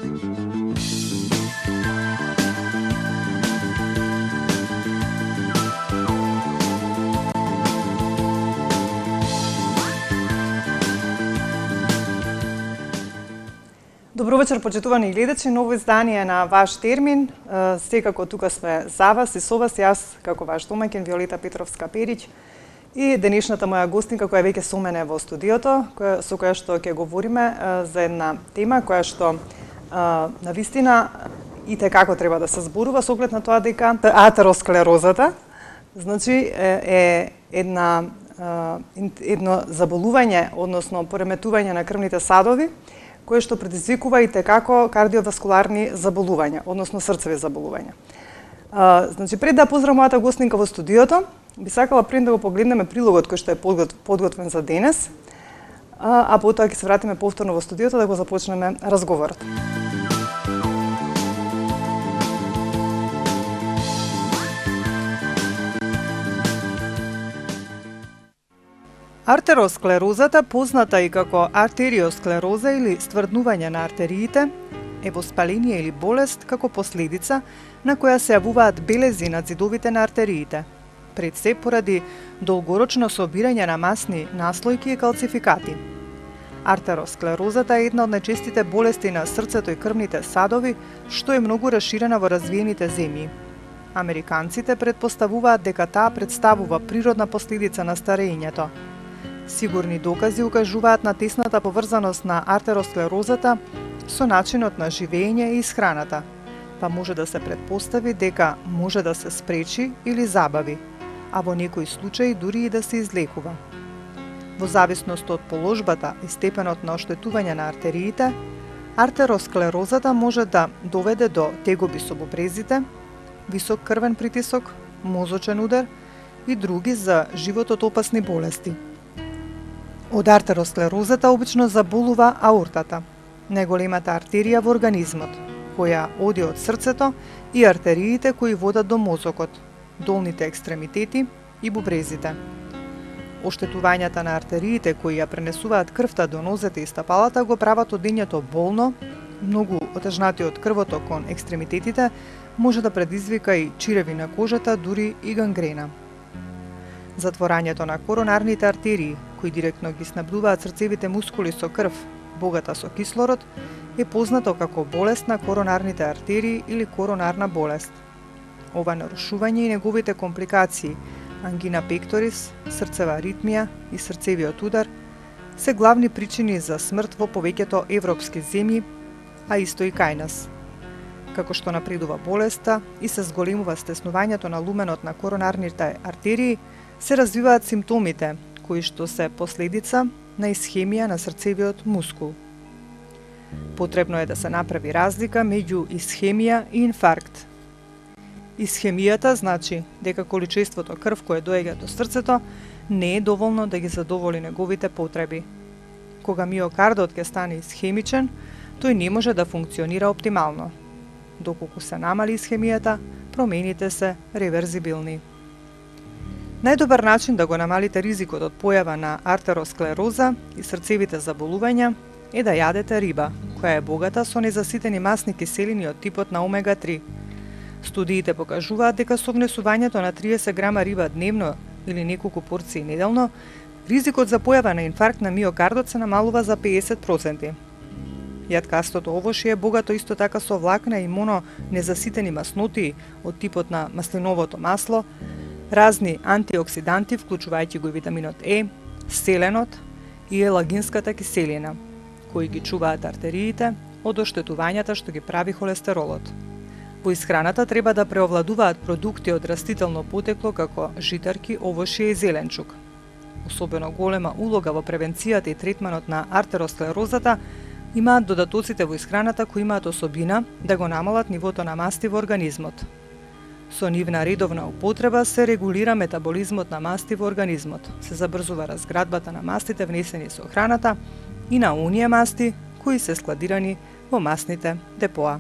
Добро вечер, почитувани гледачи, ново издание на Ваш термин. Секако тука сме за вас и со вас, јас како ваш домаќин Виолета Петровска-Перич и денешната моја гостинка која веќе со мене во студиото, со која што ќе говориме за една тема која што навистина и како треба да се зборува со оглед на тоа дека атеросклерозата значи е едно заболување, односно пореметување на крвните садови кое што предизвикува и како кардиоваскуларни заболувања, односно срцеви заболувања. Значи, пред да поздравам мојата гостинка во студиото, би сакала пред да го погледнеме прилогот кој што е подготвен за денес, а потоа ќе се вратиме повторно во студиото да го започнеме разговорот. Артеросклерозата, позната и како артериосклероза или стврднување на артериите, е воспаление или болест како последица на која се јавуваат белези на ѕидовите на артериите, пред се поради долгорочно собирање на масни наслојки и калцификати. Артеросклерозата е една од најчестите болести на срцето и крвните садови, што е многу расширена во развиените земји. Американците предпоставуваат дека таа представува природна последица на старењето. Сигурни докази укажуваат на тесната поврзаност на артеросклерозата со начинот на живење и исхраната, па може да се предпостави дека може да се спречи или забави, а во некои случаи дури и да се излекува. Во зависност од положбата и степенот на оштетување на артериите, артеросклерозата може да доведе до тегоби со бубрезите, висок крвен притисок, мозочен удар и други за животот опасни болести. Од артеросклерозата обично заболува аортата, најголемата артерија во организмот, која оди од срцето и артериите кои водат до мозокот, долните екстремитети и бубрезите. Оштетувањата на артериите кои ја пренесуваат крвта до нозете и стапалата го прават одењето болно, многу отежнати од крвото кон екстремитетите, може да предизвика и чиреви на кожата, дури и гангрена. Затворањето на коронарните артерии, кои директно ги снабдуваат срцевите мускули со крв, богата со кислород, е познато како болест на коронарните артерии или коронарна болест. Ова нарушување и неговите компликации, ангина пекторис, срцева аритмија и срцевиот удар, се главни причини за смрт во повеќето европски земји, а исто и кај нас. Како што напредува болеста и се зголемува стеснувањето на луменот на коронарните артерии, се развиваат симптомите, кои што се последица на исхемија на срцевиот мускул. Потребно е да се направи разлика меѓу исхемија и инфаркт. Исхемијата значи дека количеството крв кое доаѓа до срцето не е доволно да ги задоволи неговите потреби. Кога миокардот ќе стане исхемичен, тој не може да функционира оптимално. Доколку се намали исхемијата, промените се реверзибилни. Најдобар начин да го намалите ризикот од појава на артеросклероза и срцевите заболувања е да јадете риба, која е богата со незаситени масни киселини од типот на омега-3. Студиите покажуваат дека со внесувањето на 30 грама риба дневно или неколку порции неделно, ризикот за појава на инфаркт на миокардот се намалува за 50%. Јаткастото овошје е богато исто така со влакна и мононезаситени масноти од типот на маслиновото масло, разни антиоксиданти, вклучувајќи го и витаминот Е, селенот и елагинската киселина, кои ги чуваат артериите од оштетувањата што ги прави холестеролот. Во исхраната треба да преовладуваат продукти од растително потекло како житарки, овошје и зеленчук. Особено голема улога во превенцијата и третманот на артеросклерозата имаат додатоците во исхраната кои имаат особина да го намалат нивото на масти во организмот. Со нивна редовна употреба се регулира метаболизмот на масти во организмот, се забрзува разградбата на мастите внесени со храната и на оние масти кои се складирани во масните депоа.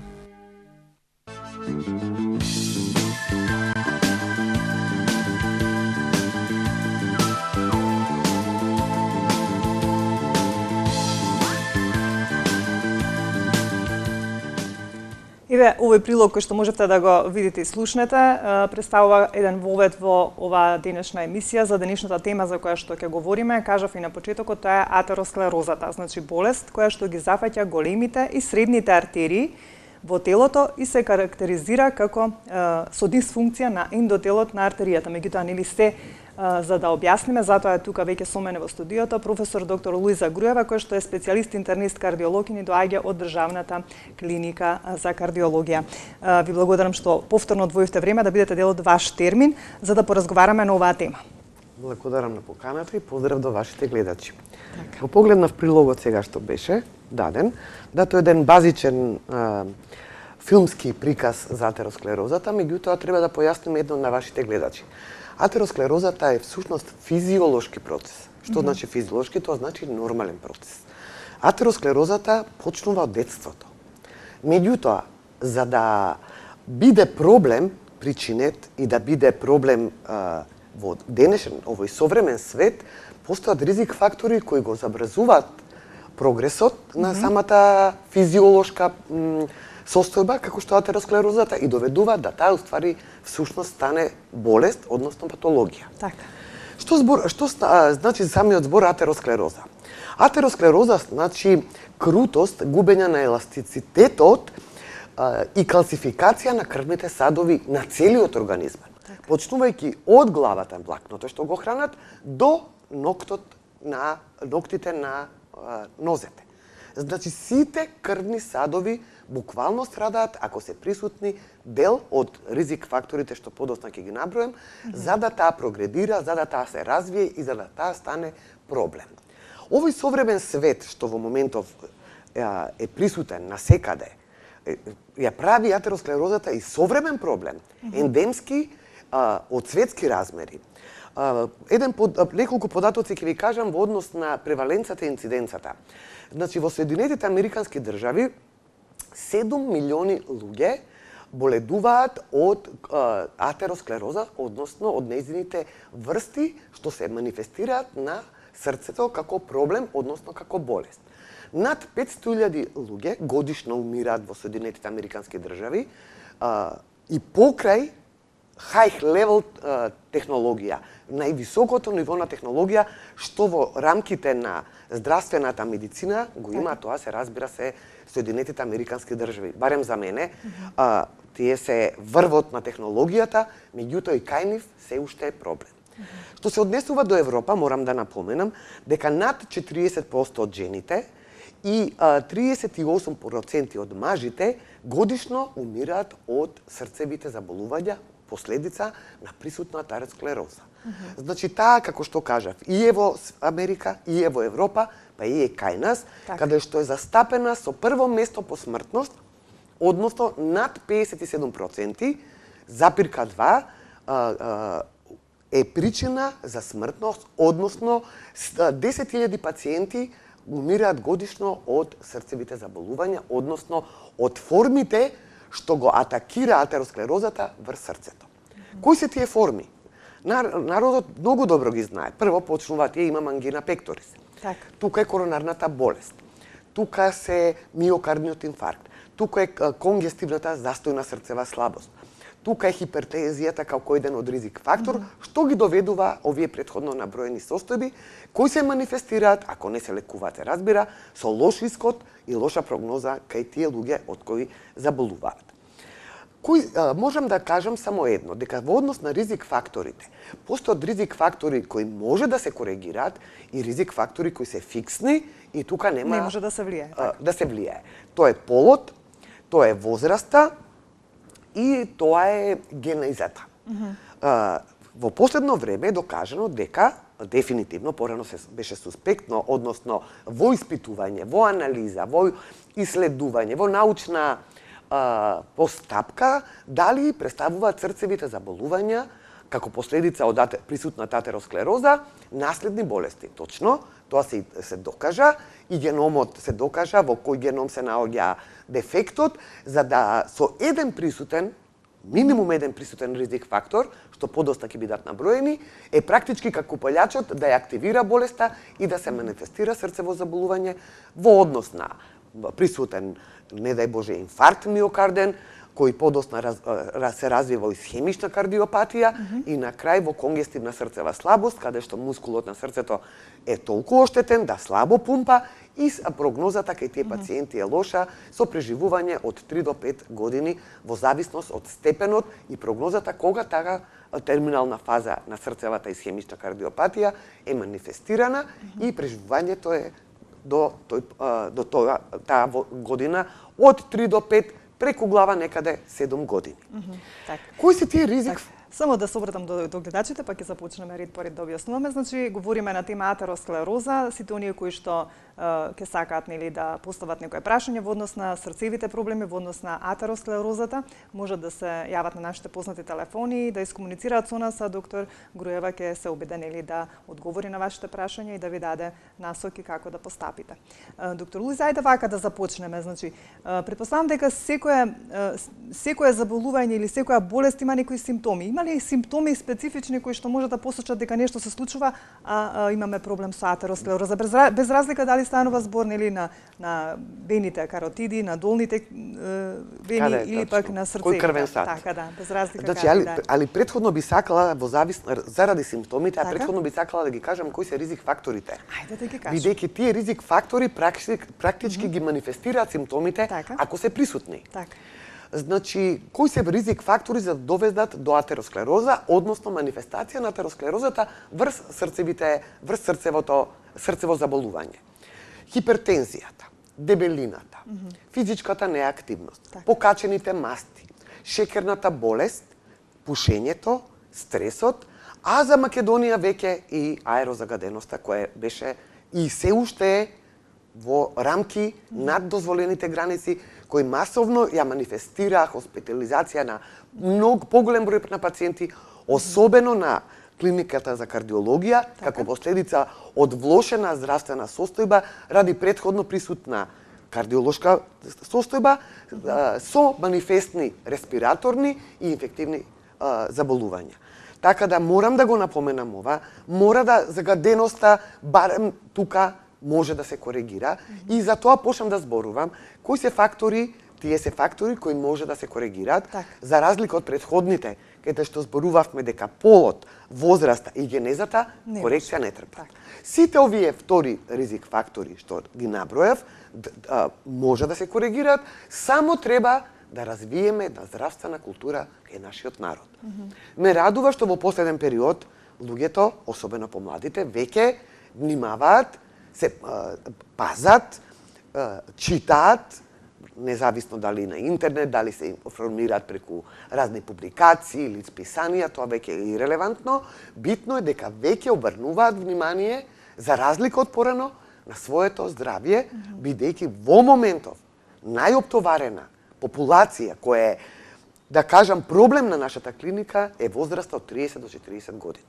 Еве, овој прилог кој што можевте да го видите и слушнете, представува еден вовед во оваа денешна емисија за денешната тема за која што ќе говориме. Кажав и на почетокот, тоа е атеросклерозата, значи болест која што ги зафаќа големите и средните артерии во телото и се карактеризира како со дисфункција на ендотелот на артеријата. Меѓутоа, нели се за да објасниме, затоа е тука веќе со мене во студиото професор доктор Луиза Груева, кој што е специјалист интернист кардиолог и ни доаѓа од Државната клиника за кардиологија. Ви благодарам што повторно одвоивте време да бидете дел од ваш термин за да поразговараме на оваа тема. Благодарам на поканата и поздрав до вашите гледачи. Го погледнав прилогот сега што беше даден, да тоа е еден базичен филмски приказ за атеросклерозата, меѓутоа треба да појасниме едно на вашите гледачи. Атеросклерозата е всушност физиолошки процес. Што значи физиолошки? Тоа значи нормален процес. Атеросклерозата почнува од детството. Меѓутоа, за да биде проблем причинет и да биде проблем во денешен, овој современ свет, постојат ризик фактори кои го забрзуваат прогресот на самата физиолошка состојба, како што атеросклерозата, и доведуваат да таа уствари всушност стане болест, односно патологија. Така. Што значи самиот збор атеросклероза? Атеросклероза значи крутост, губење на еластицитетот и калцификација на крвните садови на целиот организм. Така. Почнувајќи од главата, влакното што го хранат, до ноктите на нозете. Значи, сите крвни садови буквално страдаат ако се присутни дел од ризик факторите што подоцна ќе ги набројам, за да таа прогредира, за да таа се развие и за да таа стане проблем. Овој современ свет што во моментов е присутен насекаде, ја прави атеросклерозата и современ проблем, ендемски од светски размери. Неколку податоци ќе ви кажам во однос на преваленцата и инциденцата. Значи, во Соединетите Американски држави 7 милиони луѓе боледуваат од атеросклероза, односно од нејзините врсти што се манифестираат на срцето како проблем, односно како болест. Над 500.000 луѓе годишно умираат во Соединетите Американски држави и покрај high level технологија, највисокото ниво на технологија што во рамките на здравствената медицина го има, тоа се разбира се Соединетите Американски држави. Барем за мене, тие се врвот на технологијата, меѓутоа и кај нив се уште е проблем. Што се однесува до Европа, морам да напоменам дека над 40% од жените и 38% од мажите годишно умираат од срцевите заболувања последица на присутна атеросклероза. Значи, таа, како што кажав, и е во Америка, и е во Европа, па и е кај нас, каде што е застапена со прво место по смртност, односно над 57%, запирка 2, е причина за смртност, односно 10.000 пациенти умираат годишно од срцевите заболувања, односно од формите што го атакира атеросклерозата врз срцето. Кои се тие форми? Народот многу добро ги знае. Прво почнуваат имам ангина пекторис. Тука е коронарната болест. Тука се миокардниот инфаркт. Тука е конгестивната застојна срцева слабост. Тука е хипертензијата како еден од ризик фактор, што ги доведува овие претходно наброени состојби, кои се манифестираат, ако не се лекуваат, се разбира, со лош исход и лоша прогноза кај тие луѓе од кои заболуваат. Можам да кажам само едно, дека во однос на ризик факторите, постојат ризик фактори кои може да се коригираат и ризик фактори кои се фиксни и тука нема не може да се влијае. Да се влијае. Тоа е полот, тоа е возраста и тоа е генезата. Во последно време е докажано дека дефинитивно порано се беше суспектно, односно во испитување, во анализа, во исследување, во научна постапка, дали представуваат срцевите заболувања како последица од присутната атеросклероза наследни болести. Точно, тоа се докажа и геномот се докажа во кој геном се наоѓа дефектот, за да со минимум еден присутен ризик фактор, што подоста ќе бидат наброени, е практички како палјачот да ја активира болеста и да се манифестира срцево заболување во однос на присутен, не дај Боже, инфаркт миокарден, кој подосна се развива исхемична кардиопатија и на крај во конгестивна срцева слабост, каде што мускулот на срцето е толку оштетен да слабо пумпа и прогнозата кај тие пациенти е лоша со преживување од 3 до 5 години во зависност од степенот и прогнозата кога таа терминална фаза на срцевата исхемична кардиопатија е манифестирана и преживувањето е до таа година од 3 до 5 преку глава некаде 7 години. Кои се тие ризик? Само да се обратам до гледачите, па ќе започнеме ред по ред да објаснуваме. Значи, говориме на тема атеросклероза, сите оние кои што ќе сакаат нели да постават некое прашање во однос на срцевите проблеми, во однос на атеросклерозата, можат да се јават на нашите познати телефони, да искомуницираат со нас, а доктор Груева ќе се обиде нели да одговори на вашите прашања и да ви даде насоки како да постапите. Доктор Луиз, ајде вака да започнеме. Значи, претпоставам дека секое заболување или секоја болест има некои симптоми. Има ли симптоми специфични кои што може да посочат дека нешто се случува, а имаме проблем со атеросклероза, без разлика дали станува збор нели на вените каротиди, на долните вени или пак на срцето. Кој крвен сад. Така, да, без разлика. Значи, али претходно би сакала заради симптомите, а претходно би сакала да ги кажам кои се ризик факторите. Ајде да ги кажеш. Бидејќи тие ризик фактори практички ги манифестираат симптомите ако се присутни. Така. Значи, кои се ризик фактори за да доведат до атеросклероза, односно манифестација на атеросклерозата врз срцево заболување. Хипертензијата, дебелината, физичката неактивност, покачените масти, шекерната болест, пушењето, стресот, а за Македонија веќе и аерозагаденоста која беше и се уште е во рамки над дозволените граници, кои масовно ја манифестираа хоспитализација на многу поголем број на пациенти, особено на клиниката за кардиологија, како последица од влошена здравствена состојба ради претходно присутна кардиолошка состојба со манифестни респираторни и инфективни заболувања. Така да морам да го напоменам ова, мора да загаденоста барем тука може да се коригира и за тоа почнам да зборувам кои се фактори, тие се фактори кои може да се коригираат, за разлика од претходните, каде што зборувавме дека полот, возраста и генезата корекција не трпат. Сите овие втори ризик фактори што ги набројав може да се коригираат, само треба да развиеме една здравствена култура кај нашиот народ. Ме радува што во последен период луѓето, особено помладите, веќе внимаваат, се пазат, читаат, независно дали на интернет, дали се информираат преку разни публикации или списанија, тоа веќе е ирелевантно. Битно е дека веќе обрнуваат внимание, за разлика од порано, на своето здравје, бидејќи во моментов најоптоварена популација која е, да кажам, проблем на нашата клиника е возраста од 30 до 40 години.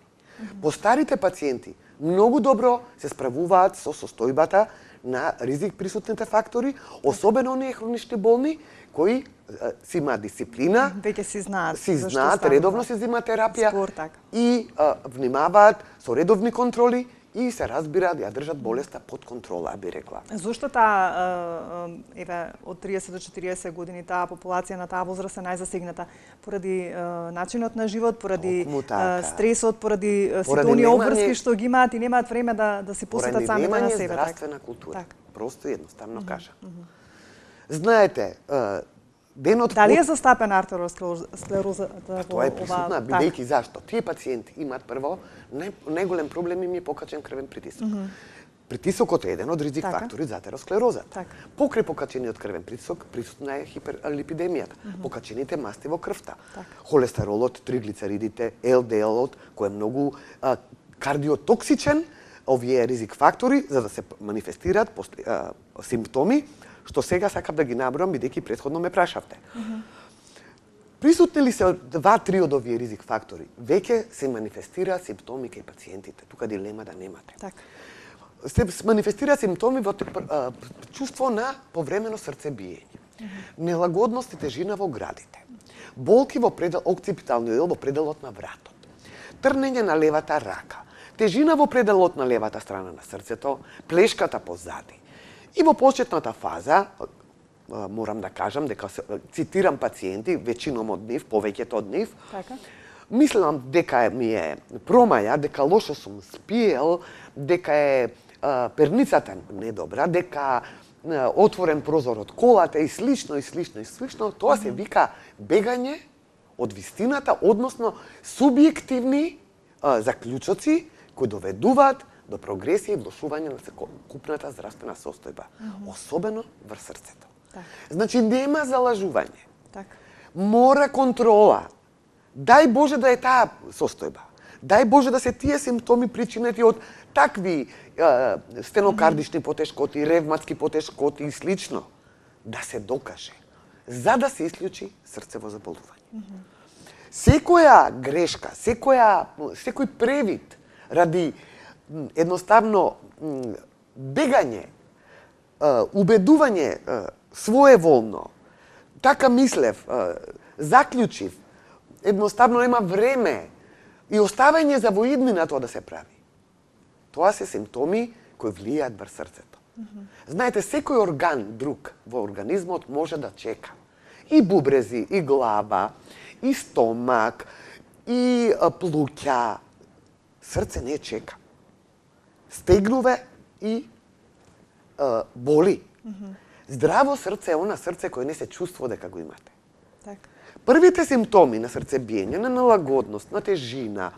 Постарите пациенти многу добро се справуваат со состојбата на ризик присутните фактори, особено оние хронични болни кои си имаат дисциплина, веќе си знаат, редовно си земаат терапија и внимаваат со редовни контроли и се разбира да ја држат болеста под контрола, би рекла. Зошто таа од 30 до 40 години таа популација на таа возраст е најзасегната? Поради начинот на живот, поради стресот, поради сите оние обврски што ги имаат и немаат време да се посветат самите на себе. Поради здравствена култура. Просто и едноставно кажа. Знаете, денот дали е застапена атеросклерозата? Тоа е присутна, бидејќи зашто? Тие пациенти имаат прво најголем проблем им е покачен крвен притисок. Притисокот е еден од ризик фактори за атеросклерозата. Покрај покачениот крвен притисок присутна е хиперлипидемијата, покачените масти во крвта, холестеролот, триглицеридите, ЛДЛ-от, кој е многу кардиотоксичен, овие ризик фактори за да се манифестираат симптоми, што сега сакам да ги набројам бидејќи претходно ме прашавте. Присутни ли се 2-3 од овие ризик фактори, веќе се манифестираат симптоми кај пациентите. Тука дилема да немате. Се манифестираат симптоми во чувство на повремено срцебиење, нелагодност и тежина во градите, болки во окципиталниот дел во пределот на вратот, трнење на левата рака, тежина во пределот на левата страна на срцето, плешката позади И во почетната фаза, морам да кажам дека цитирам пациенти, веćinom од нив, повеќето од нив, Така. мислам дека ми е промаја, дека лошо сум спиел, дека е перницата недобра, дека отворен прозор од колата и слично, тоа се вика бегање од вистината, односно субјективни заклучоци кои доведуваат до прогресија и влошување на секупната здравствена состојба, особено врз срцето. Така. Значи нема залажување. Така. Мора контрола. Дај Боже да е таа состојба. Дај Боже да се тие симптоми причинети од такви стенокардични потешкоти, ревматски потешкоти и слично. Да се докаже. За да се исклучи срцево заболување. Секоја грешка, секој превид ради едноставно бегање, убедување своеволно, така мислев, заклучив, едноставно нема време и оставање за воиднина тоа да се прави. Тоа се симптоми кои влијаат врз срцето. Знаете, секој орган друг во организмот може да чека. И бубрези, и глава, и стомак, и плуќа. Срце не чека. Стегнове и боли. Здраво срце е она срце кое не се чувствува дека го имате. Така. Првите симптоми на срцебиење, на налагодност, на тежина,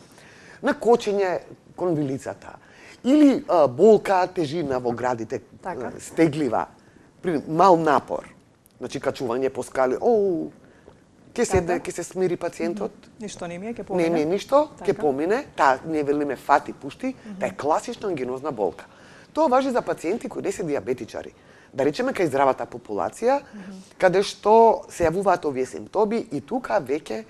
на кочење кон вилицата, или болка, тежина во градите, Така. стеглива, при мал напор, значи качување по скали, ќе седне, ќе се смири пациентот, Ништо не ми е, ќе не помине. ми е ништо, ќе Така. помине, таа не велиме фати, пушти, таа е класична ангинозна болка. Тоа важи за пациенти кои не се диабетичари. Да речеме кај здравата популација, каде што се јавуваат овие симптоми и тука веќе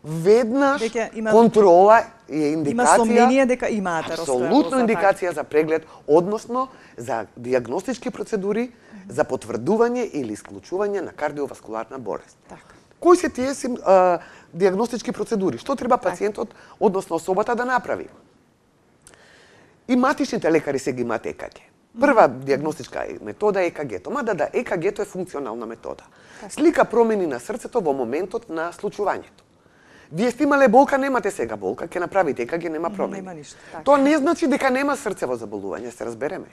веднаш Веќе има- контрола е индикација. Има сомнение дека имаат Апсолутно атеросклероза, индикација за преглед, односно за диагностички процедури за потврдување или исклучување на кардиоваскуларна болест. Така. Кои се тие диагностички процедури? Што треба пациентот, односно особата да направи? И матичните лекари се ги имаат ЕКГ. Прва диагностичка метода е ЕКГ-то, мада да ЕКГ-то е функционална метода. Слика промени на срцето во моментот на случувањето. Вие сте имале болка, немате сега болка, ќе направите ЕКГ, нема промени. Нема ништо, така. Тоа не значи дека нема срцево заболување, се разбереме.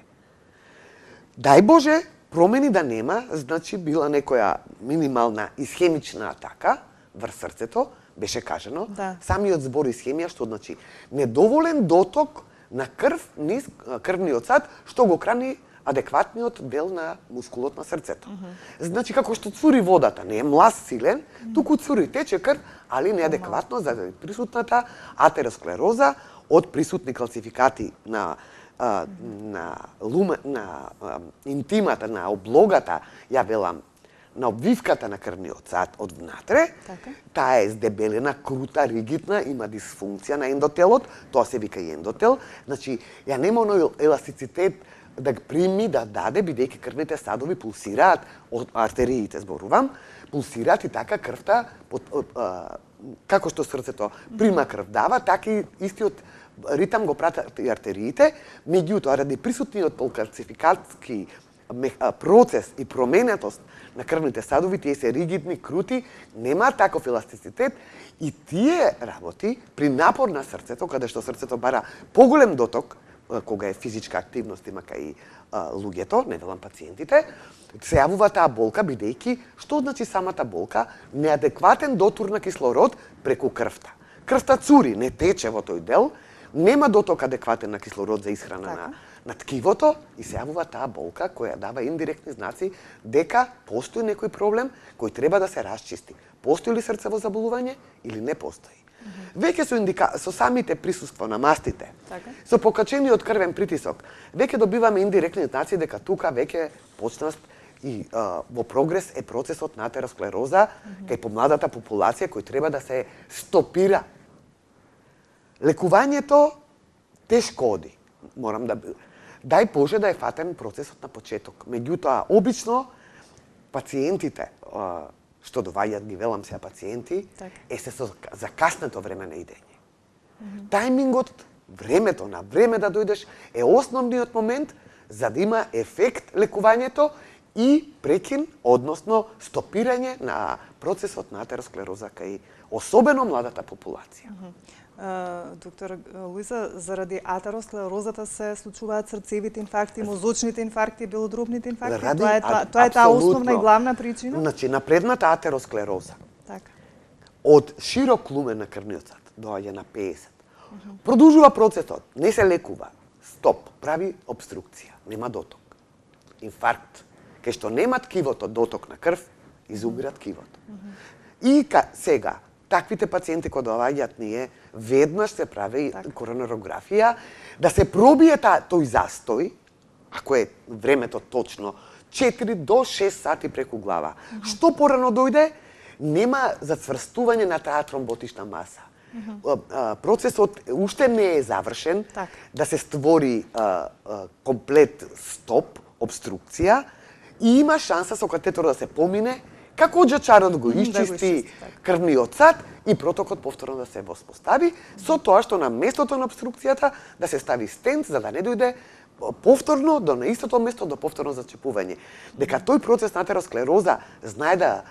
Дај Боже, промени да нема, значи била некоја минимална исхемична атака врз срцето, беше кажано. Да. Самиот збор исхемија, што значи недоволен доток на крв низ крвниот сад, што го крани адекватниот дел на мускулот на срцето. Значи, како што цури водата, не е млас силен, туку цури, тече крв, али неадекватно за присутната атеросклероза од присутни калцификати на интимата, на облогата, ја велам, на обвивката на крвниот сад од внатре. Така. Таа е здебелена, крута, ригидна, има дисфункција на ендотелот, тоа се вика и ендотел. Значи, ја нема оној еластицитет да прими, да даде, бидејќи крвните садови пулсираат, од артериите зборувам, пулсираат и така крвта, како што срцето прима крв дава, така и истиот ритам го пратат и артериите, меѓутоа ради присутниот полкалцификатски процес и променетост на крвните садови, тие се ригидни, крути, нема таков еластицитет и тие работи при напор на срцето, каде што срцето бара поголем доток, кога е физичка активност има кај луѓето, не велам пациентите, се јавува таа болка, бидејќи, што значи самата болка? Неадекватен дотур на кислород преку крвта. Крвта цури, не тече во тој дел, нема доток адекватен на кислород за исхрана на ткивото и се јавува таа болка која дава индиректни знаци дека постои некој проблем кој треба да се расчисти. Постои ли срцево заболување или не постои? Веќе со самите присуство на мастите, Така. со покачениот крвен притисок, веќе добиваме индиректни знаци дека тука веќе почнат и во прогрес е процесот на атеросклероза кај помладата популација кој треба да се стопира. Лекувањето тешко оди. Морам да дај Боже да е фатен процесот на почеток. Меѓутоа, обично пациентите што доваѓаат, ги велам сега пациенти, е се со закаснето време на идење. Тајмингот, времето на време да дојдеш е основниот момент за да има ефект лекувањето и прекин, односно стопирање на процесот на атеросклероза кај особено младата популација. Доктор Луиза, заради атеросклерозата се случуваат срцевите инфаркти, мозочните инфаркти, белодробните инфаркти? Тоа е таа основна и главна причина? Значи, напредната атеросклероза Така. од широк лумен на крвниот сад доаѓа на 50. Продолжува процесот, не се лекува. Стоп, прави обструкција, нема доток. Инфаркт, кај што нема ткивото доток на крв, изумира ткивото. И сега, таквите пациенти кои доаѓаат ние, веднаш се прави коронарографија, да се пробие тој застој, ако е времето точно, 4 до 6 сати преку глава. Што порано дојде, нема зацврстување на таа тромботична маса. Процесот уште не е завршен, да се створи комплет стоп, обструкција, и има шанса со катетор да се помине, како джачарот го исчисти крвниот сад и протокот повторно да се воспостави, со тоа што на местото на обструкцијата да се стави стент за да не дојде повторно на истото место до повторно зачепување. Дека тој процес на атеросклероза знае да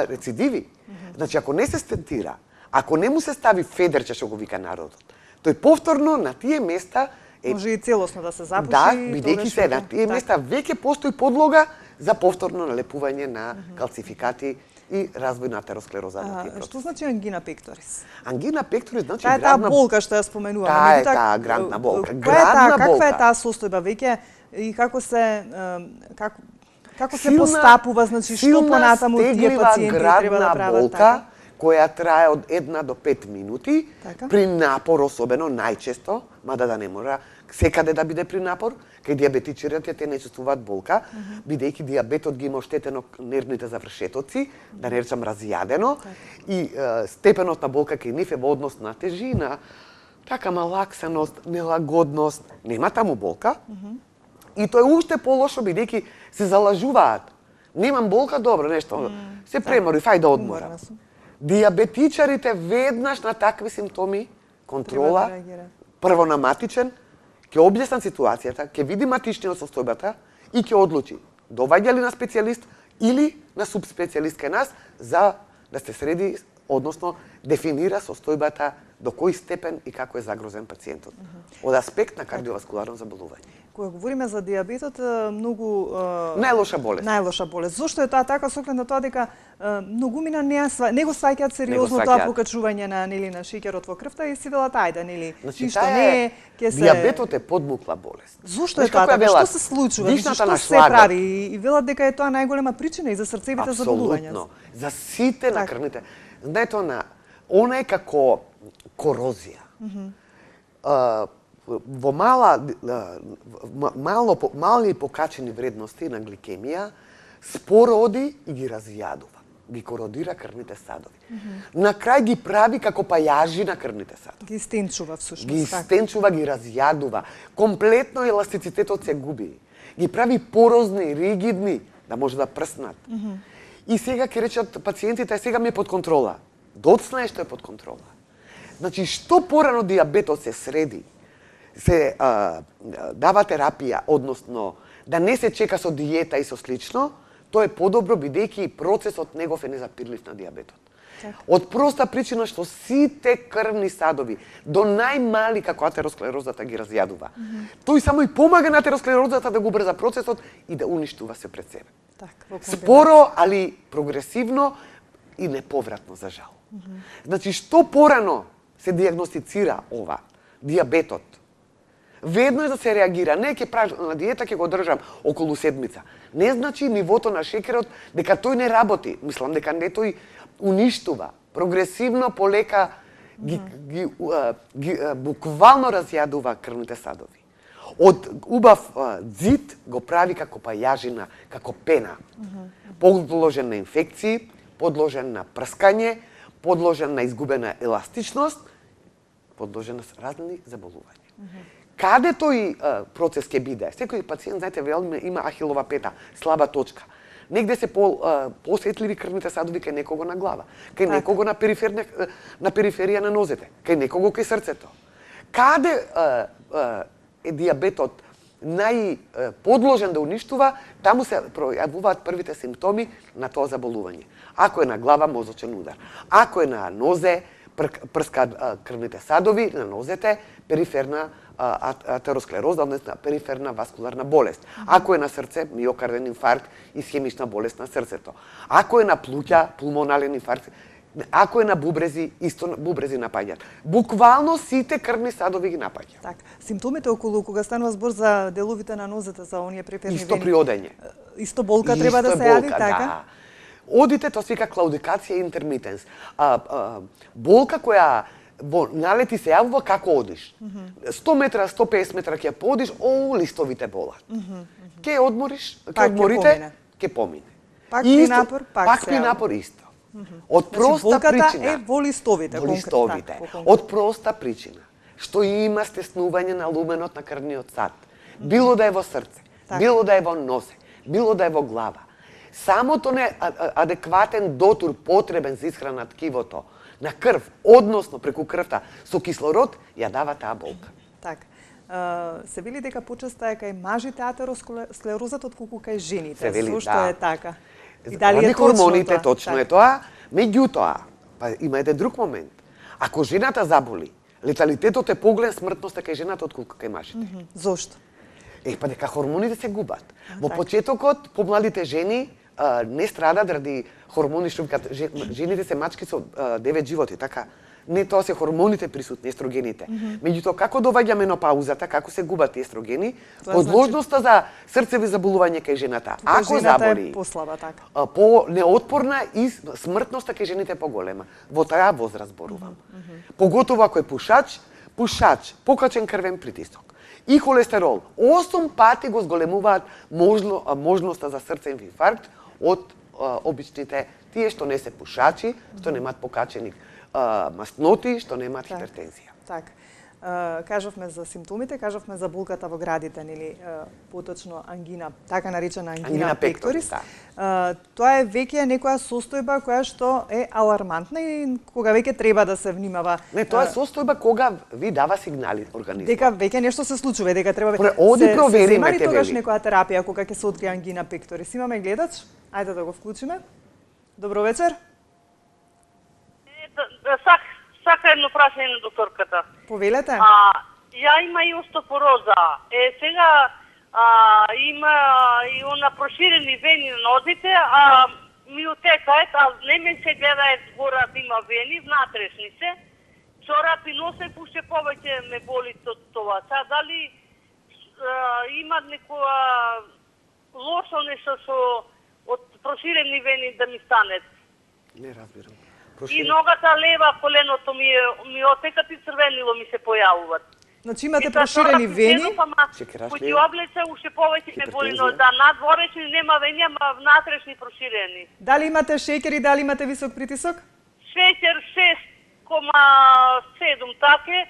рецидиви. Значи, ако не се стентира, ако не му се стави федерче, што го вика народот, тој повторно на тие места може и целосно да се запуши. Да, бидејќи се на тие места веќе постои подлога за повторно налепување на калцификати и развој на атеросклероза на тие процеси. Што значи ангина пекторис? Ангина пекторис значи градна... Таа е таа болка што ја споменуваме. Таа е таа градна болка. Каква е таа состојба веќе и како се постапува, значи што понатаму тие пациенти треба да прават така? Која трае од 1 до 5 минути, при напор особено, најчесто, мада да не мора секаде да биде при напор, кај диабетичарите те не чувствуваат болка, бидејќи диабетот ги има оштетено нервните завршетоци, да не речам разјадено, и степенот на болка кај нив е во однос на тежина, така малаксаност, нелагодност, нема таму болка, и тоа е уште полошо бидејќи се залажуваат. Немам болка, добро, нешто, се премори, фај да одморам. Диабетичарите веднаш на такви симптоми, контрола, прво на матичен, ќе објаснат ситуацијата, ќе види матичниот состојбата и ќе одлучи доваѓа ли на специјалист или на субспецијалист кај нас за да се среди, односно дефинира состојбата до кој степен и како е загрозен пациентот од аспект на кардиоваскуларно заболување. Кога говориме за диабетот, многу најлоша болест. Најлоша болест. Зошто е тоа така, со оглед на тоа дека многумина не го сваќаат сериозно тоа покачување на шеќерот во крвта и си велат ајде, ништо не е, ќе се диабетот е подмукла болест. Зошто е тоа така? Што се случува? Што се прави? И велат дека е тоа најголема причина и за срцевите заболувања. Апсолутно. За сите на крвните. Знаете, она е како корозија. Во мали покачени вредности на гликемија, споро оди и ги разјадува, ги кородира крвните садови. На крај ги прави како пајажи на крвните садови. Ги стенчува всушност. Ги стенчува, ги разјадува. Комплетно еластицитетот се губи. Ги прави порозни, ригидни, да може да прснат. И сега ќе речат пациентите, сега ми е под контрола. Доцна е што е под контрола. Значи, што порано диабетот се среди, се дава терапија, односно да не се чека со диета и со слично, тоа е подобро бидејќи процесот негов е незапирлив на диабетот. Од проста причина што сите крвни садови, до најмали како атеросклерозата ги разјадува. Тој само и помага на атеросклерозата да го брза процесот и да уништува се пред себе. Споро, али прогресивно и неповратно, за жал. Значи, што порано се диагностицира ова, диабетот, веднаш да се реагира. Не ќе правам на диета, ќе го држам околу седмица. Не значи нивото на шекерот дека тој не работи. Мислам дека не тој уништува. Прогресивно, полека буквално разјадува крвните садови. Од убав ѕид го прави како пајажина, како пена. Подложен на инфекции, подложен на прскање, подложен на изгубена еластичност, подложен на разни заболувања. Каде тој процес ќе биде? Секој пациент, знаете, има ахилова пета, слаба точка. Негде се посетливи крвните садови кај некого на глава, кај некого на периферија на нозете, кај некого кај срцето. Каде е диабетот најподложен да уништува, таму се пројавуваат првите симптоми на тоа заболување. Ако е на глава, мозочен удар. Ако е на нозе, прскаат крвните садови на нозете, периферна атеросклероза, односно периферна васкуларна болест. Ако е на срце, миокарден инфаркт, исхемична болест на срцето. Ако е на плуќа, пулмонален инфаркт. Ако е на бубрези, исто бубрези напаѓаат. Буквално сите крвни садови ги напаѓаат. Так, симптомите околу кога станува збор за деловите на нозете, за оние преперни вени. Исто при одење. Исто болка треба да се јави, така? Да. Одите, тоа се вика клаудикација интермитенс. Болка која налети се јавува како одиш. 100 метра, 150 метра ќе поодиш, листовите болат. Ќе одмориш, ќе одморите, ќе помине. Пак при напор, пак при напор исто. Од проста причина. Е во листовите, конкретно. Од проста причина. Што има стеснување на луменот на крвниот сад. Било да е во срце, било да е во нозе, било да е во глава. Самото неадекватен дотур потребен за исхрана ткивото на крв, односно преку крвта со кислород, ја дава таа болка. Така. Се вели дека почеста е кај мажите атеросклерозата отколку кај жените. Се вели, Зошто е така? И дали е хормоните, точно така? е тоа. Меѓутоа, па има еден друг момент. Ако жената заболи, леталитетот е поголем, смртноста кај жената отколку кај мажите. Зошто? Па дека хормоните се губат. Во почетокот, помладите жени не страдаат ради хормони, што викаат жените се мачки со 9 животи, така? Не, тоа се хормоните присутни, естрогените. Меѓутоа, како доаѓа менопаузата, како се губат естрогени, подложноста за срцеви заболувања кај жената. Ако заболи, е послаба, така. По неотпорна и смртноста кај жените е поголема. Во таа возраст зборувам. Поготово ако е пушач, покачен крвен притисок и холестерол 8 пати го зголемуваат можноста за срцев инфаркт од обичните тие што не се пушачи, што немаат покачени мастноти, што немаат хипертензија. Така. Кажавме за симптомите, кажавме за болката во градите, нели, поточно ангина, така наречена ангина пекторис. Тоа е веќе некоја состојба која што е алармантна и кога веќе треба да се внимава. Не, тоа е состојба кога ви дава сигнали организмот. Дека веќе нешто се случува, дека треба Оди провериме те тогаш некоја терапија кога ќе се открие ангина пекторис. Имаме гледач? Ајде да го вклучиме. Добро вечер. Сака едно прашање на докторката. Повелете. Ја има и остеопороза. Сега има и она проширени вени на нозите, ми отекаат, не ме се гледаат згора да има вени, внатрешни се. Чорапи носе, пуше повеќе ме боли тоа. Дали има некоја лошо нешто со од проширени вени да ми станет? Не разбирам. И ногата лева, коленото ми отекат и црвенило ми се појавуваат. Значи имате проширени вени? Шекераш ли? Куќи облеце уште повеќе ме боли, но да надворешни нема вени, ама внатрешни проширени. Дали имате шеќер и дали имате висок притисок? Шеќер 6,7 таке,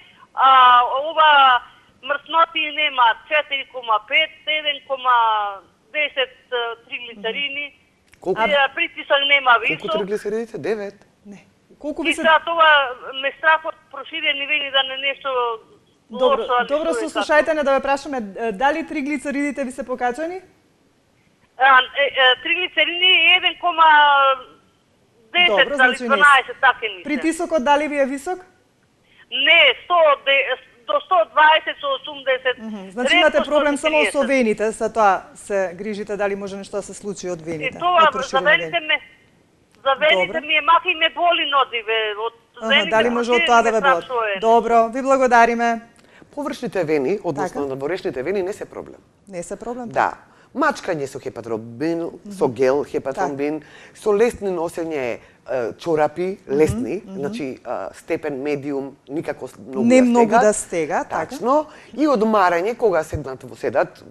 ова мрсноти нема 4,5, 1,10 триглицерини. Притисок нема висок. Колку триглицеридите? 9. Не. Колку И ви се... тоа ме страф од проширени вени да не нешто лошо. Добро, сослушајте не да ве прашаме, дали триглицеридите ви се покачани? Триглицерини 1,10 дали 12 таке ни се. Притисокот дали ви е висок? Не, до 120 со 80. Значи имате проблем само со вените, за тоа се грижите дали може нешто да се случи од вените. Тоа за вените ми е мака и ме боли нозиве. Дали може од тоа да ве боли? Добро, ви благодариме. Површните вени, односно надворешните вени, не се проблем. Не се проблем? Да. Мачкање со хепатромбин, со гел хепатромбин, со лесни носење чорапи, лесни, значи степен медиум, никако многу не многу да стега, така. Тачно, и одмарање кога седат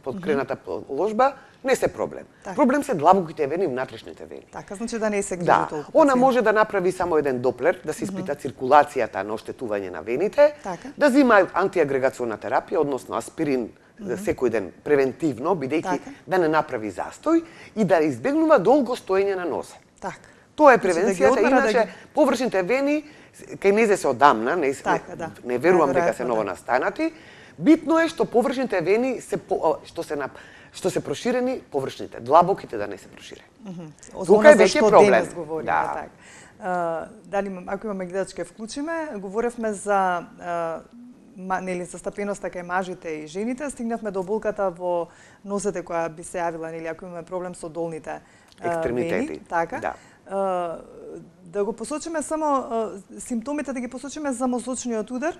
под крената ложба, не се проблем. Проблем се длабоките вени и внатрешните вени. Така, значи да не се грижи толку. Она може да направи само еден доплер, да се испита циркулацијата на оштетување на вените, да зима антиагрегациона терапија, односно аспирин секој ден превентивно, бидејќи да не направи застој и да избегнува долго стоење на нозе. Така. Тоа е превенцијата, иначе површните вени кај незе се одамна, не верувам дека се ново настанати, Битно е што површните вени што се проширени, површните, длабоките да не се проширени. Тука е веќе проблем. Денес говориме, да. така. Дали ако имаме гледачки вклучиме, говоревме за нели застапеноста кај мажите и жените, стигнавме до болката во нозете која би се јавила нели ако имаме проблем со долните екстремитети. вени, така. Да. Да го посочиме само симптомите, да ги посочиме за мозочниот удар,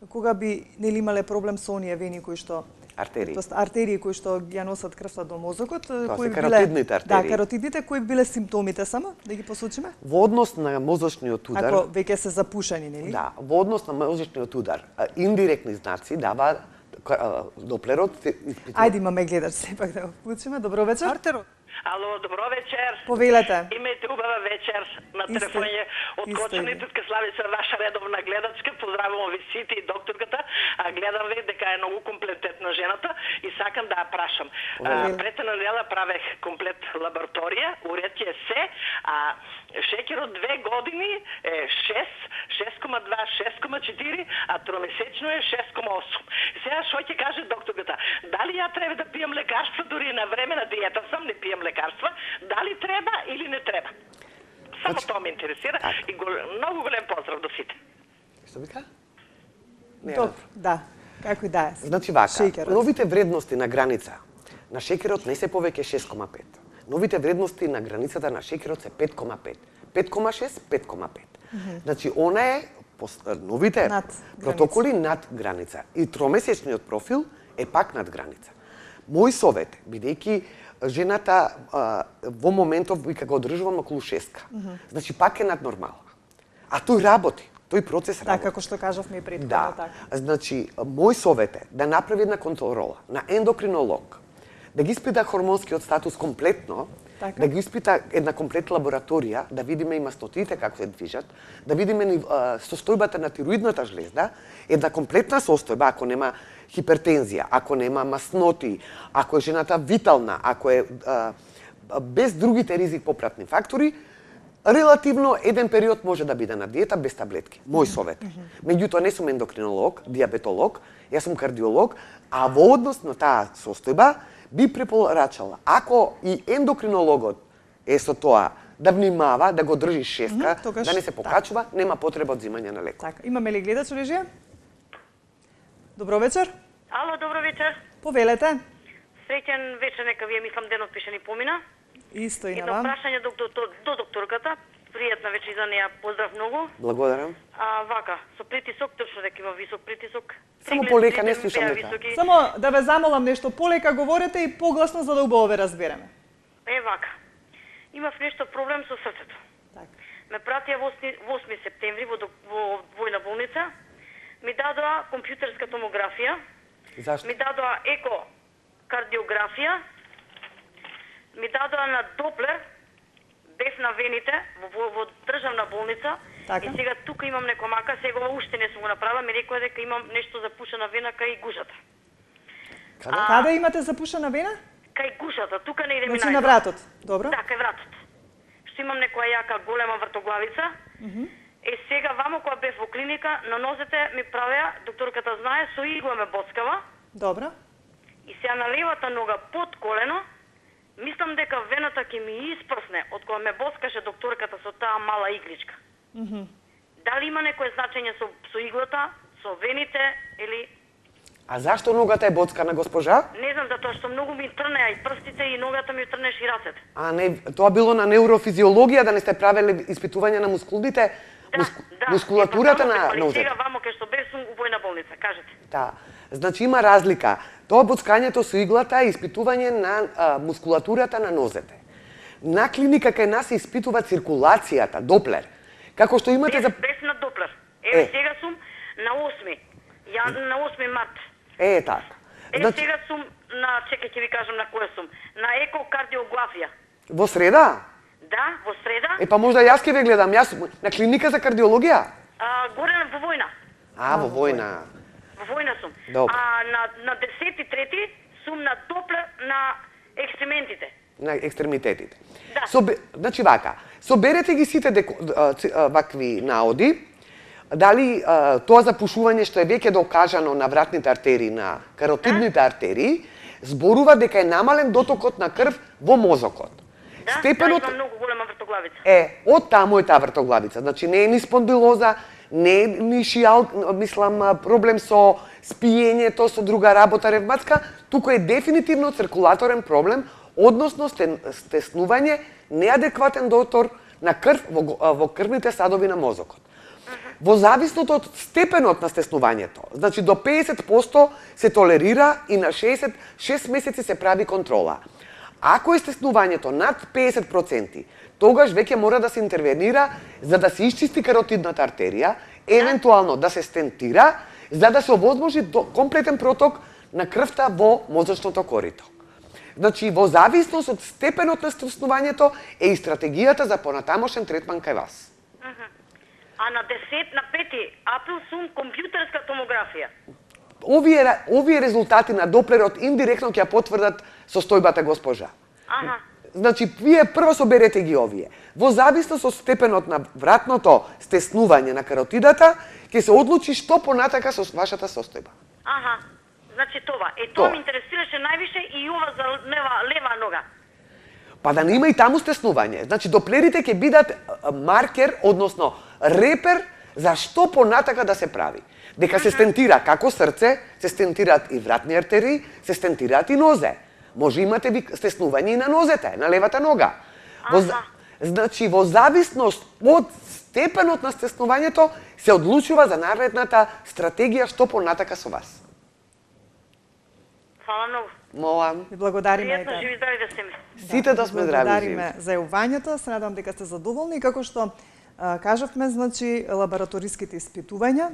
кога би нели имале проблем со оние вени кои што артерии кои што ја носат крвта до мозокот, кои биле каротидните артерии. Да, каротидните кои биле симптомите само, да ги посочиме? Во однос на мозочниот удар, ако веќе се запушени, нели? Да, во однос на мозочниот удар, индиректни знаци дава Доплерот испитува. Ајде имаме гледач сепак да го вклучиме. Добро вечер. Артеро. Ало, добро вечер. Повелете. Имајте убава вечер на телефоне од Кочани, Тутка Славица, ваша редовна гледачка. Поздравувам ви сите и докторката. Гледам ви дека е многу комплететна жената и сакам да ја прашам. Пред недела правех комплет лабораторија, уред е се, шеќерот 2 години е 6, 6,2, 6,4, а тромесечно е 6,8. Сега што ќе каже докторката? Дали ја треба да пијам лекарства, дури на време на диета сам не пијам лекарства, дали треба или не треба? Само тоа ме интересира и многу голем поздрав до сите. Што вика? Добро, да. Како и да е. Значи вака, шекерот. Новите вредности на граница на шекерот не се повеќе 6,5. Новите вредности на границата на шекерот се 5,5. 5,6, 5,5. Значи, она е новите протоколи над граница. И тромесечниот профил е пак над граница. Мој совет, бидејќи жената во моментов вика го одржувам околу 6. Значи, пак е над нормала. А тој работи. Тој процес работи. Така, како што кажавме и претходно, да. така. Значи, мој совет е да направи една контрола на ендокринолог, да ги испита хормонскиот статус комплетно, така. Да ги испита една комплетна лабораторија, да видиме и маснотите како се движат, да видиме состојбата на тироидната жлезда, една комплетна состојба, ако нема хипертензија, ако нема масноти, ако е жената витална, ако е без другите ризик попратни фактори, релативно еден период може да биде на диета без таблетки. Мој совет е. Меѓутоа не сум ендокринолог, диабетолог, јас сум кардиолог, а во однос на таа состојба би препорачала, ако и ендокринологот е со тоа да внимава, да го држи 6, да не се покачува, нема потреба од взимање на лекови. Така, имаме ли гледач режија? Добро вечер. Ало, добро вечер. Повелете. Среќен вечер, нека вие мислам денот пише ни помина. Исто и на вам. вам. Едно прашање до докторката. Пријатна вечер за неја, поздрав многу. Благодарам. Вака, со притисок, точно дека има висок притисок. Само полека, не слушам дека. Само да ве замолам нешто, полека говорете и погласно за да убаво ве разбереме. Вака. Имав нешто проблем со срцето. Так. Ме пратија во 8 септември во војна болница. Ми дадоа компјутерска томографија. Зашто? Ми дадоа екокардиографија. Ми дадоа на Доплер, без на вените, во државна болница. Така. И сега тука имам некоја мака, сега уште не сум го направила, ми рекоа дека имам нешто запушена вена кај гушата. Каде имате запушена вена? Кај гушата, тука не иде ми Значи на вратот, добро? Да, кај вратот. Што имам некоја јака голема вртоглавица. Сега вамо кога бев во клиника, на нозете ми правеа, докторката знае, со игла ме боцкава. Добро. И сега на левата нога под колено, мислам дека вената ќе ми испрсне од кога ме боскаше докторката со таа мала игличка. Дали има некое значење со иглата, со вените или... А зашто ногата е боцкана, госпожа? Не знам, затоа што многу ми трнеа и прстите и ногата ми трнеш и рацете. А не, тоа било на неурофизиологија, да не сте правеле испитување на мускулите? Мускулатурата на нозете? Сега вамо кај што бев сум у војна болница, кажете. Да. Значи има разлика. Тоа боцкањето со иглата е испитување на мускулатурата на нозете. На клиника кај нас се испитува циркулацијата, Доплер. Како што имате за... Без на Доплер. Сега сум на 8. На 8 март. Така. Значи... сега сум на... Чекај, ќе ви кажам на која сум. На екокардиографија. Во среда? Да, во среда. Па можда јас ќе ве гледам. Јас на клиника за кардиологија? Горе во војна. Во војна. Во војна сум. Добро. На 10.3 сум на Доплер на екстрементите. На екстремитетите. Да. Значи вака, соберете ги сите вакви наоди, дали тоа запушување што е веќе докажано на вратните артерии, на каротидните артерии, зборува дека е намален дотокот на крв во мозокот. Да, степенот има многу голема вртоглавица. Од таму е таа вртоглавица. Значи не е ни спондилоза, не е ни проблем со спиењето, со друга работа ревматска, туку е дефинитивно циркулаторен проблем, односно стеснување, неадекватен дотор на крв во крвните садови на мозокот. Во зависност од степенот на стеснувањето, значи до 50% се толерира и на 6 месеци се прави контрола. Ако е стеснувањето над 50%, тогаш веќе мора да се интервенира за да се исчисти каротидната артерија, евентуално да се стентира, за да се овозможи комплетен проток на крвта во мозочното корито. Значи, во зависност од степенот на стеснувањето е и стратегијата за понатамошен третман кај вас. А на 5 април сум компјутерска томографија. Овие резултати на Доплерот индиректно ќе ја потврдат состојбата госпожа. Значи, вие прво соберете ги овие. Во зависност од степенот на вратното стеснување на каротидата, ќе се одлучи што понатака со вашата состојба. Значи тоа. Тоа ме интересираше највише и ова за лева нога. Па да не има и таму стеснување. Значи, доплерите ќе бидат маркер, односно репер за што понатака да се прави. Дека се стентира како срце, се стентираат и вратни артерии, се стентираат и нозе. Може имате стеснување и на нозете, на левата нога. Значи, во зависност од степенот на стеснувањето, се одлучува за наредната стратегија што понатака со вас. Фала многу. Молам. Ви благодариме. Пријатно, живи здрави да сте ми. Сите да сме здрави. Благодариме за јавувањето, се надам дека сте задоволни, како што кажавме, значи, лабораториските испитувања,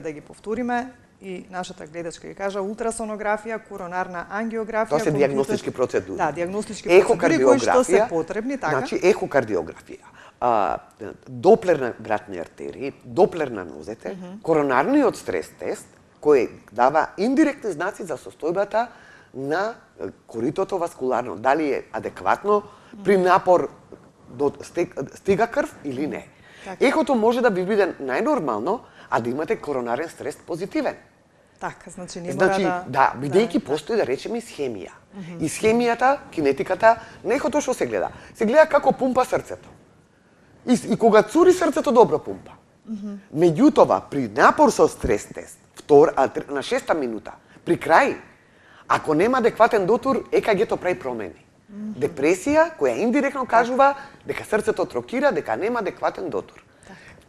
да ги повториме, и нашата гледачка ги кажа, ултрасонографија, коронарна ангиографија. Тоа се диагностички процедури. Да, диагностички процедури кои што се потребни, така. Значи, ехокардиографија, доплер на вратни артерии, доплер на нозете, коронарниот стрес тест, кој дава индиректни знаци за состојбата на коритото васкуларно, дали е адекватно при напор стига крв или не. Ехото може да ви биде најнормално, а да имате коронарен стрес позитивен. Така, значи не мора да, бидејќи постои, да речеме, исхемија. Исхемијата, кинетиката, нехото што се гледа. Се гледа како пумпа срцето. И кога цури срцето, добро пумпа. Меѓутоа, при напор со стрес тест, на 6-та минута, при крај, ако нема адекватен дотур, ЕКГ-то прави промени. Депресија, која индиректно кажува дека срцето трокира, дека нема адекватен дотур.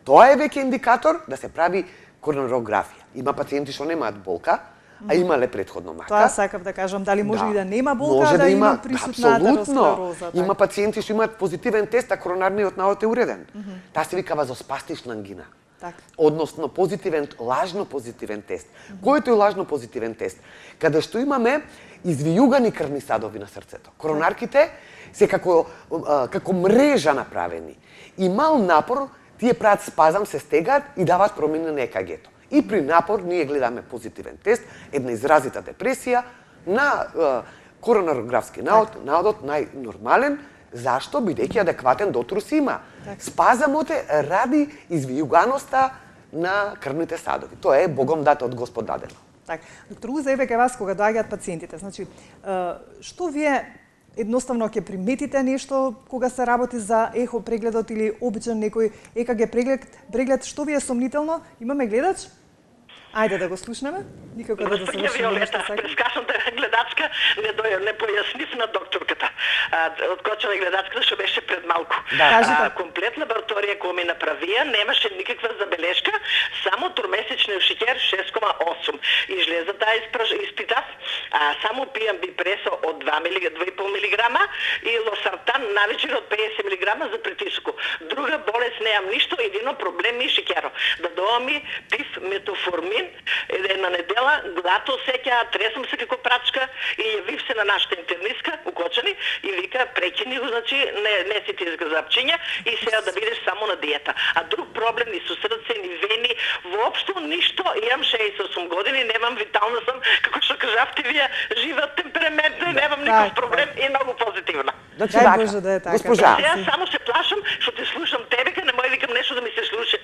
Тоа е веќе индикатор да се прави коронарографија. Има пациенти што немаат болка, а имале претходно мака. Тоа сакав да кажам, дали може и да нема болка, а да има присутна атеросклероза. Има пациенти што имаат позитивен тест, а коронарниот наод е уреден. Таа се вика вазоспастична ангина. Односно лажно позитивен тест. Кој е тој лажно позитивен тест? Каде што имаме извијугани крвни садови на срцето. Коронарките се како мрежа направени. И мал напор, тие прават спазам, се стегаат и даваат промени на ЕКГ-то. И при напор ние гледаме позитивен тест, една изразита депресија, на коронарографски наодот најнормален. Зашто? Бидејќи адекватен дотур си има. Спазамот е ради извијуганоста на крвните садови. Тоа е Богом дато од Господ дадено. Така. Доктор Узе, еве кај вас кога доаѓаат пациентите, значи, што вие едноставно ќе приметите нешто кога се работи за ехо прегледот или обичен некој ЕКГ преглед, што ви е сомнително? Имаме гледач? Ајде да го слушнеме. Никако да Господја Виолета, прескашната гледачка не појаснив на докторката. Откочена гледачката што беше пред малку. Комплет лабораторија која ми направија, немаше никаква забелешка, само тромесечниот шеќер 6,8. Излеза таа испитав, само пијам бипресо од 2,5 милиграма и лосартан навечер од 50 милиграма за притиску. Друга болест неам ништо, едино проблем ми шеќеро. Да доа ми пив метоформин една недела, глато сеќа, тресам се како прачка и јавив се на нашата интернистка, укочани, и вика, прекини го, значи, не си ти изгазапчиња и сега да бидеш само на диета. А друг проблем ни со срце, ни вени, воопшто ништо, имам 68 години, немам витална сам, како што кажавте вие, жива, темпераментна, немам никаков проблем и многу позитивна. Значи, Дај Боже да е така. Госпожа. Сега само се плашам, што те слушам тебе, ка не мој викам нешто да ми се слуша.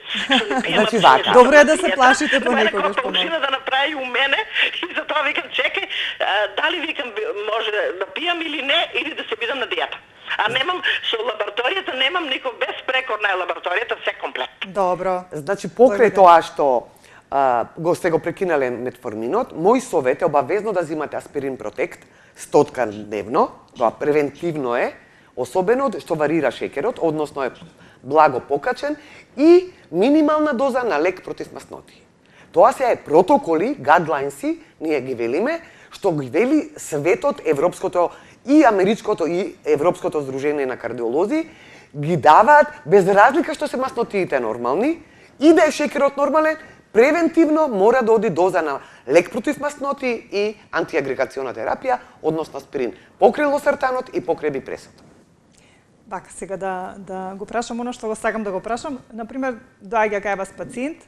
Значи вака. Добро е да се плашите понекогаш помалку. Тоа да направи у мене и затоа викам чекај, дали викам може да пијам или не, или да се бидам на диета. А немам со лабораторијата, немам никој без прекорна е лабораторијата, се комплет. Добро. Значи покрај тоа што сте го прекинале метформинот, мој совет е обавезно да земате аспирин протект 100 дневно, тоа превентивно е, особено што варира шекерот, односно е благо покачен и минимална доза на лек против масноти. Тоа се е протоколи, guidelines, ние ги велиме, што ги вели светот, европското и америчкото и европското здружение на кардиолози, ги даваат без разлика што се маснотиите нормални и да е шекерот нормален, превентивно мора да оди доза на лек против масноти и антиагрегациона терапија, односно аспирин, покрај лосартанот и покрај бипресот. Вака, сега да го прашам оно што го сакам да го прашам. Например, доаѓа кај вас пациент,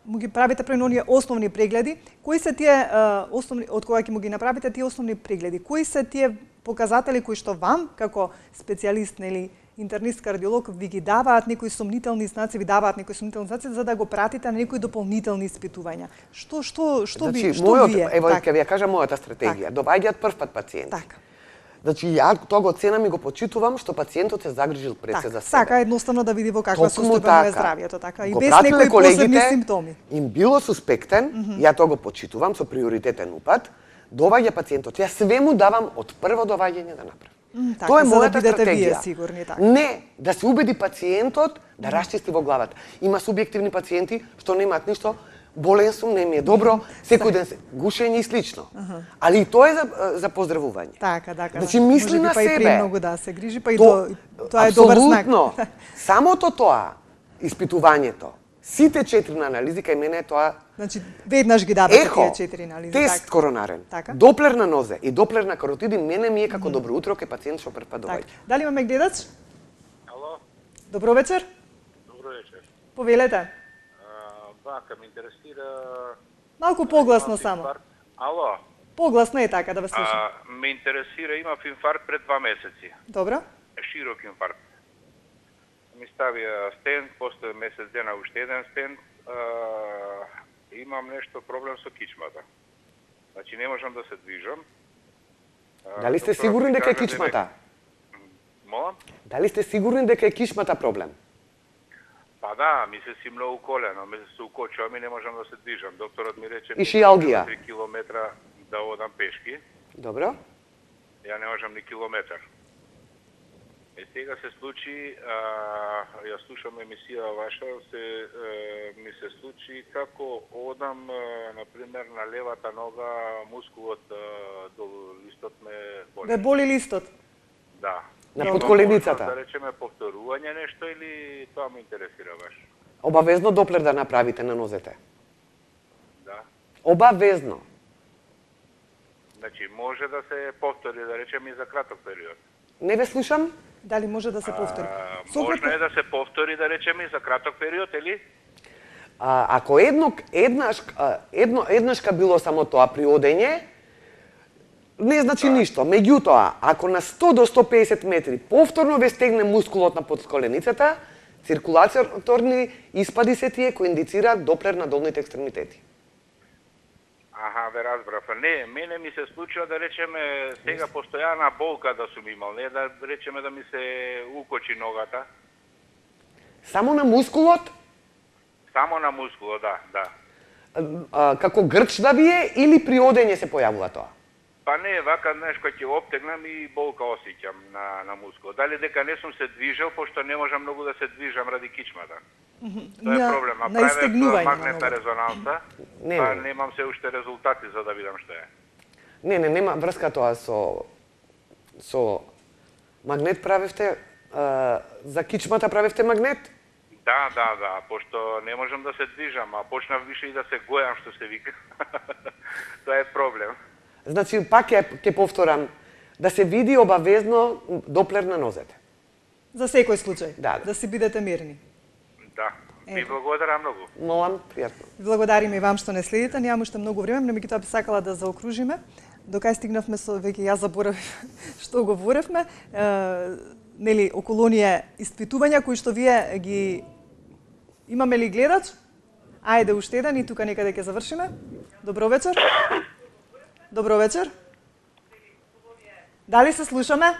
му ги правите пред оние основни прегледи. Кои се тие основни, од кога ќе му ги направите тие основни прегледи? Кои се тие показатели кои што вам, како специјалист, нели, интернист кардиолог, ви ги даваат некои сомнителни знаци, за да го пратите на некои дополнителни испитувања? Што значи, вие? Ево, ќе ви ја кажам мојата стратегија. Доваѓаат прв пат пациенти. Така. Значи, ја тоа го ценам и го почитувам што пациентот се загрижил пред се за себе. Сака едноставно да види во каква состојба е здравието, така, и без некои посебни симптоми. Им било суспектен, ја тоа го почитувам со приоритетен упат, доваѓа пациентот. Ја све му давам од прво доваѓање да направи. Тоа е мојата стратегија. Вие сигурни, така. Не, да се убеди пациентот да расчисти во главата. Има субјективни пациенти што немаат ништо, болен сум, не ми е добро, секој ден гушење и слично. Али и тоа е за поздравување. Така. Значи мисли на себе. Па и премногу да се грижи, па и тоа е добар знак. Апсолутно. Самото тоа, испитувањето, сите 4 анализи кај мене е тоа. Значи веднаш ги давате тие 4 анализи. Тест коронарен, доплер на нозе и доплер на каротиди, мене ми е како добро утро кај пациент што прв пат доаѓа. Дали имаме гледач? Ало. Добро вечер. Добро вечер. Повелете. Вака, ме интересира... Малку погласно само. Ало. Погласно е така, да ве слушам. Ме интересира, имав инфаркт пред 2 месеци. Добро. Широк инфаркт. Ми ставија стент, после месец дена уште еден стент. Имам нешто проблем со кичмата. Значи не можам да се движам. Дали сте сигурни дека е кичмата? Молам? Дали сте сигурни дека е кичмата проблем? Па да, ми се си многу колено, ми се укочувам и не можам да се движам. Докторот ми рече... И шијалгија? 3 километра да одам пешки. Добро. Ја не можам ни километар. И сега се случи, ја слушам емисија ваша, ми се случи како одам, например, на левата нога, мускулот до листот ме боли. Ве боли листот? Да. На подколеницата? Да речеме повторување нешто или тоа ме интересира баш? Обавезно доплер да направите на нозете. Да. Обавезно. Значи, може да се повтори, да речеме, и за краток период. Не ве слушам? Дали може да се повтори? Можно е да се повтори, да речеме, и за краток период, или? Ако еднашка било само тоа при одење, не значи ништо. Меѓутоа, ако на 100 до 150 метри повторно ве стегне мускулот на подколеницата, циркулаторни испади се тие кои индицираат доплер на долните екстремитети. Аха, ве разбрав. Не, мене ми се случува да речеме сега постојана болка да сум имал, не да речеме да ми се укочи ногата. Само на мускулот? Само на мускулот, да. Како грч да ви е или при одење се појавува тоа? Па не, вака нешко ќе оптегнам и болка осеќам на мускул. Дали дека не сум се движел, пошто не можам многу да се движам ради кичмата. Тоа е проблем. Правев магнетна резонанса, па немам се уште резултати за да видам што е. Не, нема врска тоа со магнет правевте, за кичмата правевте магнет? Да, пошто не можам да се движам, а почнав више и да се гојам, што се вика. Тоа е проблем. Значи, пак ќе повторам, да се види обавезно доплер на нозете. За секој случај, да си бидете мирни. Да, ви благодарам многу. Молам, пријатно. Благодариме и вам што не следите, немам уште многу време, но меѓутоа би сакала да заокружиме. Докај стигнавме со, веќе јас заборавив што говоревме, нели, околу оние испитувања кои што вие ги Имаме ли гледач? Ајде уште еден и тука некаде ќе завршиме. Добро вечер. Добро вечер. Дали се слушаме?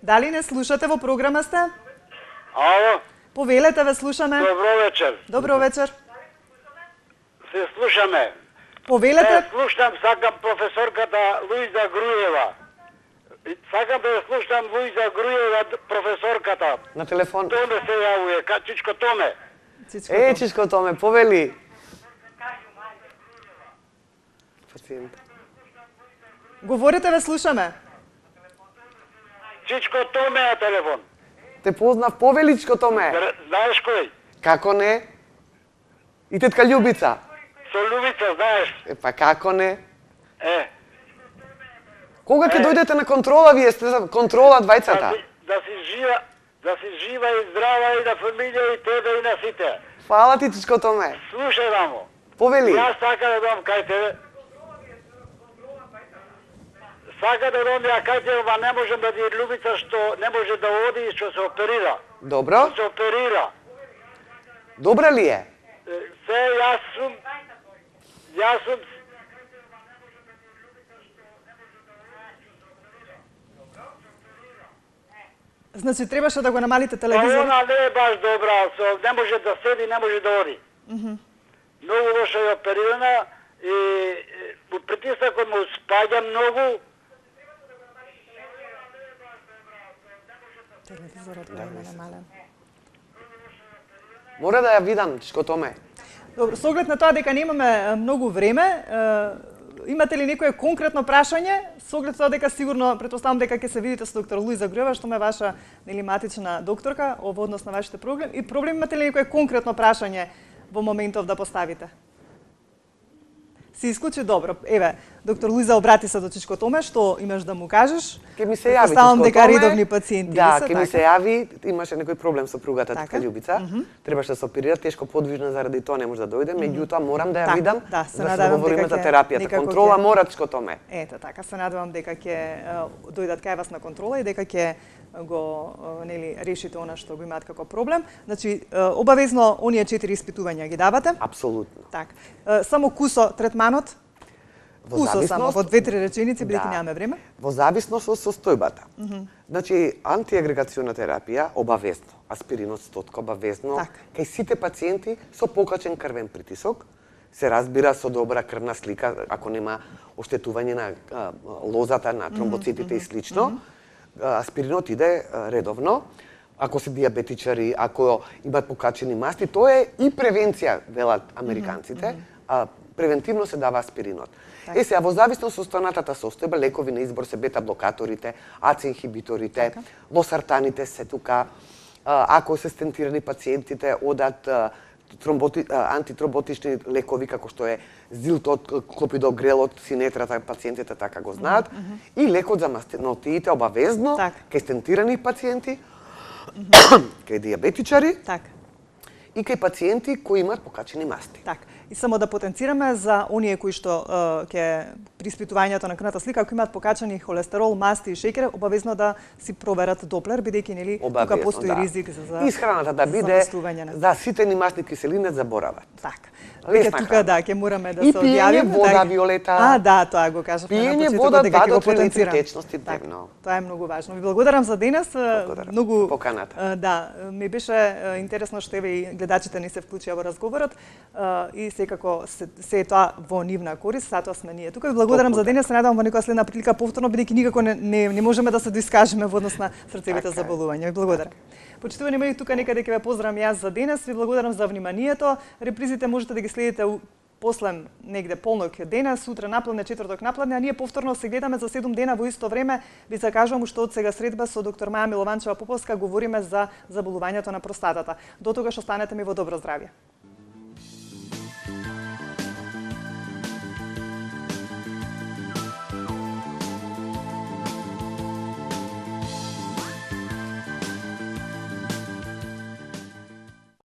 Дали не слушате, во програма сте? Ало? Повелете, ве слушаме. Добро вечер. Добро вечер. Се слушаме. Повелете. Слушам, сакам професорката Луиза Груева. Сакам да слушам Луиза Груева, професорката. На телефон. Томе се јавуе, Чичко Томе. Чичко Томе, повели. Пациент. Говорите, ве слушаме. Чичко Томе на телефон. Те познав, повеличко Томе. Знаеш кој? Како не? И тетка Љубица. Со Љубица, знаеш? Па како не? Кога ќе дојдете на контрола, вие сте за контрола двајцата? Да си жива и здрава и на фамилија и тебе и на сите. Фала ти, Чичко Томе. Слушај, мамо. Повели. Јас сака да дам кај тебе. Сака да дам ја кај тебе, ма не можем да ти Љубица што не може да оди и што се оперира. Добро. Што се оперира. Добра ли е? Се, јас сум... Значи требаше да го намалите телевизор. Она не е баш добра, не може да седи, не може да оди. Многу лошо е оперирана и притисакот му спаѓа многу. Телевизорот го има намален. Мора да ја видам, Чичко Томе. Добро, со оглед на тоа дека немаме многу време, имате ли некое конкретно прашање? Со оглед тоа дека сигурно претпоставам дека ќе се видите со доктор Луиза Груева, што ме ваша матична докторка во однос на вашите проблеми. Имате ли некое конкретно прашање во моментов да поставите? Се исклучи добро. Еве, доктор Луиза, обрати се до Чичко Томе, што имаш да му кажеш? Ке ми се јави, Чичко дека Томе. редовни пациенти Да, се, ке ми се јави, имаше некој проблем со пругата, Така. тетка Љубица. Требаше да се оперира, тешко подвижна заради тоа не може да дојде, меѓутоа морам да ја Така, видам, да, се се надевам договориме дека за ќе- терапијата. некако Контрола ќе- мора, Чичко Томе. Ето така, се надевам дека ќе дојдат кај вас на контрола и дека ќе го решите она што го имаат како проблем. Значи, обавезно оние 4 испитувања ги давате. Апсолутно. Така. Само кусо третманот. Во Кусо само, во 2-3 реченици, бидејќи Да. немаме време. Во зависност од состојбата. Значи, антиагрегациона терапија обавезно, аспиринот 100 обавезно, Така. кај сите пациенти со покачен крвен притисок, се разбира со добра крвна слика, ако нема оштетување на лозата, на тромбоцитите и слично. Аспиринот иде редовно. Ако се диабетичари, ако имат покачени масти, тоа е и превенција, велат американците. Превентивно се дава аспиринот. Сега, во зависност од останатата состојба, лекови на избор се бета-блокаторите, АЦ-инхибиторите, лосартаните се тука. Ако се стентирани пациентите, одат антитромботични лекови, како што е зилтот, клопидогрелот, синетрата, пациентите така го знаат. И лекот за мастенотиите обавезно, кај стентирани пациенти, кај диабетичари Така. и кај пациенти кои имаат покачени масти. Така. И само да потенцираме за оние кои што ќе при испитувањето на крвната слика, ако имаат покачани холестерол, масти и шеќер, обавезно да си проверат Доплер, бидејќи нели тука постои ризик за исхраната да биде за ситени масни киселини не заборават. Така. Лесна Тука храна. да ќе мораме да И се одјавиме. пиење вода, Виолета. Да, тоа го кажав на Пиење почетокот вода дека 2 ќе го до 3 литри потенцирам. течности дневно. Тоа е многу важно. Ви благодарам за денес. Многу поканата. Да, ми беше интересно што еве и гледачите ни се вклучија во разговорот и секако се е тоа во нивна корист, затоа сме ние тука. Ви благодарам за денес, се надевам во некоја следна прилика повторно, бидејќи никако не можеме да се доискажеме во однос на срцевите заболувања. Ви благодарам. Почитувани мои, тука некаде ќе ве поздравам јас за денес. Ви благодарам за вниманието. Репризите можете да ги следите после негде полнок денес, сутре напладне, четврток напладне, а ние повторно се гледаме за 7 дена во исто време. Ви закажувам уште од сега средба со доктор Маја Милованчева Поповска говориме за заболувањето на простатата. До тогаш останете ми во добро здравје.